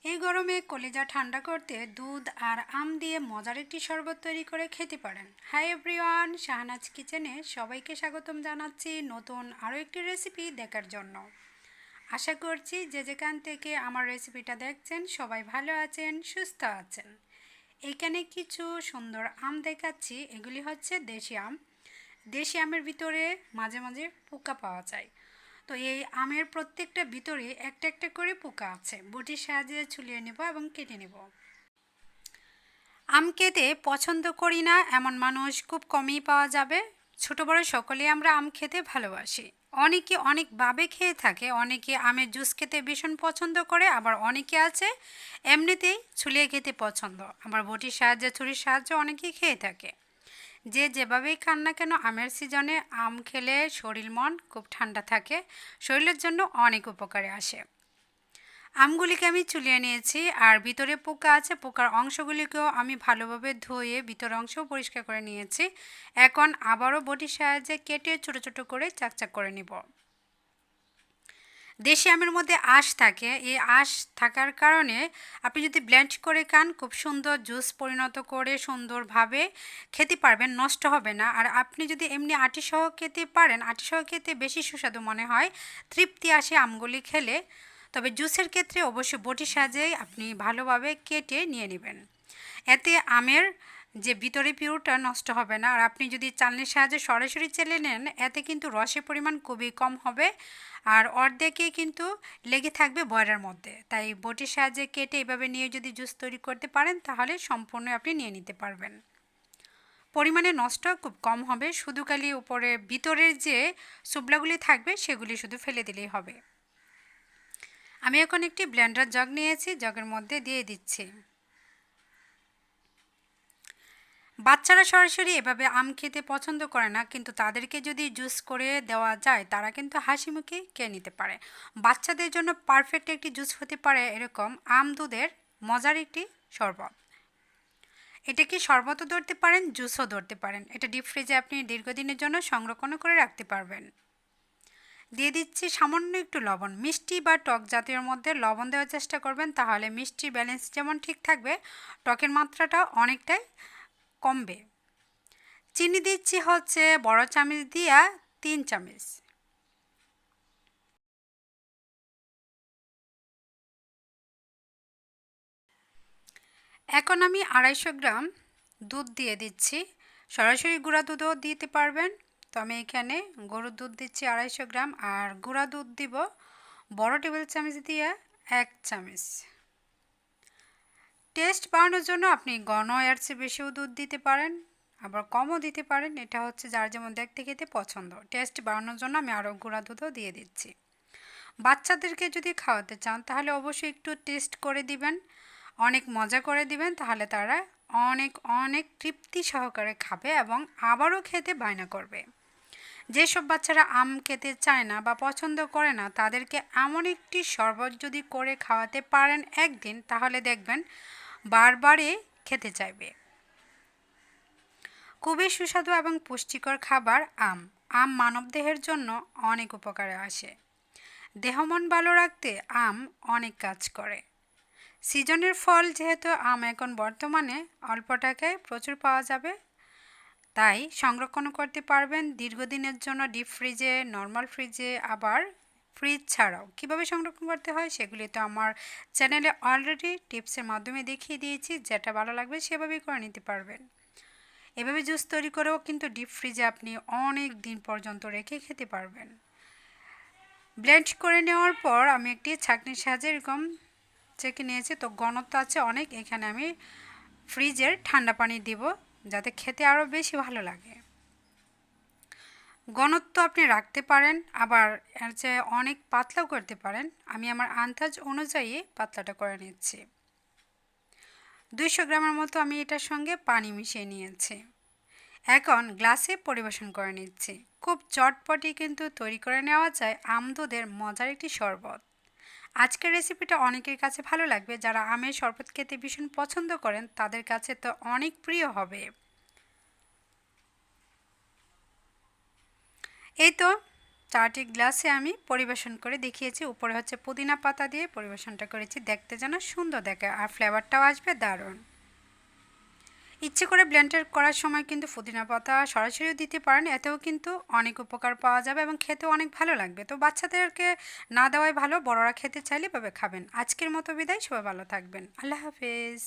এই গরমে কলিজা ঠান্ডা করতে দুধ আর আম দিয়ে মজার একটি শরবত তৈরি করে খেতে পারেন। হাই এভরিওয়ান, শাহনাজ কিচেনে সবাইকে স্বাগতম জানাচ্ছি নতুন আরও একটি রেসিপি দেখার জন্য। আশা করছি যে যেখান থেকে আমার রেসিপিটা দেখছেন সবাই ভালো আছেন, সুস্থ আছেন। এইখানে কিছু সুন্দর আম দেখাচ্ছি, এগুলি হচ্ছে দেশি আম। দেশি আমের ভিতরে মাঝে মাঝে পোকা পাওয়া যায়। তো এই আমের প্রত্যেকটা ভিতরে একটা একটা করে পোকা আছে। বটির সাহায্যে ছুলিয়ে নেব এবং কেটে নেব। আম খেতে পছন্দ করি না এমন মানুষ খুব কমই পাওয়া যাবে। ছোট বড় সকলেই আমরা আম খেতে ভালোবাসি। অনেকে অনেকভাবে খেয়ে থাকে। অনেকে আমের জুস খেতে ভীষণ পছন্দ করে, আবার অনেকে আছে এমনিতেই ছুলিয়ে খেতে পছন্দ। আবার বটির সাহায্যে ছুরির সাহায্যে অনেকেই খেয়ে থাকে। যে যেভাবেই খান না কেন, আমের সিজনে আম খেলে শরীর মন খুব ঠান্ডা থাকে, শরীরের জন্য অনেক উপকারে আসে। আমগুলিকে আমি চুলিয়ে নিয়েছি, আর ভিতরে পোকা আছে, পোকার অংশগুলিকেও আমি ভালোভাবে ধুয়ে ভিতর অংশও পরিষ্কার করে নিয়েছি। এখন আবারও বটির সাহায্যে কেটে ছোট ছোট করে চাকচাক করে নিব। দেশি আমের মধ্যে আঁশ থাকে, এই আঁশ থাকার কারণে আপনি যদি ব্লেন্ড করে খান খুব সুন্দর জুস পরিণত করে সুন্দরভাবে খেতে পারবেন, নষ্ট হবে না। আর আপনি যদি এমনি আটি সহ খেতে পারেন, আটি সহ খেতে বেশি সুস্বাদু মনে হয়, তৃপ্তি আসে আমগুলি খেলে। তবে জুসের ক্ষেত্রে অবশ্যই বটির সাহায্যেই আপনি ভালোভাবে কেটে নিয়ে নেবেন। এতে আমের যে ভিতরে পিউরটা নষ্ট হবে না। আর আপনি যদি চালনির সাহায্যে সরাসরি চেলে নেন, এতে কিন্তু রসের পরিমাণ খুবই কম হবে, আর অর্ধেকে কিন্তু লেগে থাকবে বয়রার মধ্যে। তাই বটির সাহায্যে কেটে এভাবে নিয়ে যদি জুস তৈরি করতে পারেন, তাহলে সম্পূর্ণ আপনি নিয়ে নিতে পারবেন। পরিমাণে নষ্ট খুব কম হবে, শুধু খালি উপরে ভিতরের যে সুবলাগুলি থাকবে সেগুলি শুধু ফেলে দিলেই হবে। আমি এখন একটি ব্লেন্ডার জগ নিয়েছি, জগের মধ্যে দিয়ে দিচ্ছি। বাচ্চারা সরাসরি এভাবে আম খেতে পছন্দ করে না, কিন্তু তাদেরকে যদি জুস করে দেওয়া যায় তারা কিন্তু হাসি মুখে খেয়ে নিতে পারে। বাচ্চাদের জন্য পারফেক্ট একটি জুস হতে পারে এরকম আম দুধের মজার একটি শরবত। এটাকে শরবতও ধরতে পারেন, জুসও ধরতে পারেন। এটা ডিপ ফ্রিজে আপনি দীর্ঘদিনের জন্য সংরক্ষণ করে রাখতে পারবেন। দিয়ে দিচ্ছি সামান্য একটু লবণ। মিষ্টি বা টক জাতীয় মধ্যে লবণ দেওয়ার চেষ্টা করবেন, তাহলে মিষ্টির ব্যালেন্স যেমন ঠিক থাকবে, টকের মাত্রাটা অনেকটাই কমবে। চিনি দিচ্ছি হচ্ছে বড় চামচ দিয়া 3 চামচ। এখন আমি 250 গ্রাম দুধ দিয়ে দিচ্ছি। সরাসরি গুঁড়া দুধও দিতে পারবেন। তো আমি এখানে গরুর দুধ দিচ্ছি 250 গ্রাম, আর গুঁড়া দুধ দিব বড় টেবিল চামচ দিয়ে 1 চামচ। টেস্ট বাড়ানোর জন্য আপনি ঘন এর চেয়ে বেশিও দুধ দিতে পারেন, আবার কমও দিতে পারেন। এটা হচ্ছে যার যেমন দেখতে খেতে পছন্দ। টেস্ট বাড়ানোর জন্য আমি আরও গুঁড়া দুধও দিয়ে দিচ্ছি। বাচ্চাদেরকে যদি খাওয়াতে চান তাহলে অবশ্যই একটু টেস্ট করে দিবেন, অনেক মজা করে দিবেন, তাহলে তারা অনেক অনেক তৃপ্তি সহকারে খাবে এবং আবারও খেতে বায়না করবে। যেসব বাচ্চারা আম খেতে চায় না বা পছন্দ করে না, তাদেরকে এমন একটি শরবত যদি করে খাওয়াতে পারেন একদিন, তাহলে দেখবেন বারবারই খেতে চাইবে। খুবই সুস্বাদু এবং পুষ্টিকর খাবার আম। আম মানবদেহের জন্য অনেক উপকারে আসে। দেহ মন ভালো রাখতে আম অনেক কাজ করে। সিজনের ফল যেহেতু আম এখন বর্তমানে অল্প টাকায় প্রচুর পাওয়া যাবে, তাই সংরক্ষণ করতে পারবেন দীর্ঘদিনের জন্য ডিপ ফ্রিজে, নর্মাল ফ্রিজে, আবার ফ্রিজ ছাড়াও। কিভাবে সংরক্ষণ করতে হয় সেগুলি তো আমার চ্যানেলে অলরেডি টিপসের মাধ্যমে দেখিয়ে দিয়েছি, যেটা ভালো লাগবে সেভাবেই করে নিতে পারবেন। এভাবে জুস তৈরি করেও কিন্তু ডিপ ফ্রিজে আপনি অনেক দিন পর্যন্ত রেখে খেতে পারবেন। ব্লেন্ড করে নেওয়ার পর আমি একটি ছাঁকনির সাহায্যে এরকম চেকে নিয়েছি। তো ঘনত্ব আছে অনেক, এখানে আমি ফ্রিজের ঠান্ডা পানি দিব যাতে খেতে আরও বেশি ভালো লাগে। ঘনত্ব আপনি রাখতে পারেন, আবার এর চেয়ে অনেক পাতলাও করতে পারেন। আমি আমার আন্দাজ অনুযায়ী পাতলাটা করে নিচ্ছি। 200 গ্রামের মতো আমি এটার সঙ্গে পানি মিশিয়ে নিয়েছি। এখন গ্লাসে পরিবেশন করে নিচ্ছি। খুব চটপটি কিন্তু তৈরি করে নেওয়া যায় আম দুধের মজার একটি শরবত। আজকের রেসিপিটা অনেকের কাছে ভালো লাগবে। যারা আমের শরবত খেতে ভীষণ পছন্দ করেন তাদের কাছে তো অনেক প্রিয় হবে। এই তো চাটি গ্লাসে আমি পরিবেশন করে দেখিয়েছি। উপরে হচ্ছে পুদিনা পাতা দিয়ে পরিবেশনটা করেছি, দেখতে যেন সুন্দর দেখে আর ফ্লেভারটাও আসবে দারুণ। ইচ্ছে করে ব্লেন্ডার করার সময় কিন্তু পুদিনা পাতা সরাসরিও দিতে পারেন, এতেও কিন্তু অনেক উপকার পাওয়া যাবে এবং খেতেও অনেক ভালো লাগবে। তো বাচ্চাদেরকে না দেওয়াই ভালো, বড়রা খেতে চাইলে এভাবে খাবেন। আজকের মতো বিদায়, সবাই ভালো থাকবেন, আল্লাহ হাফেজ।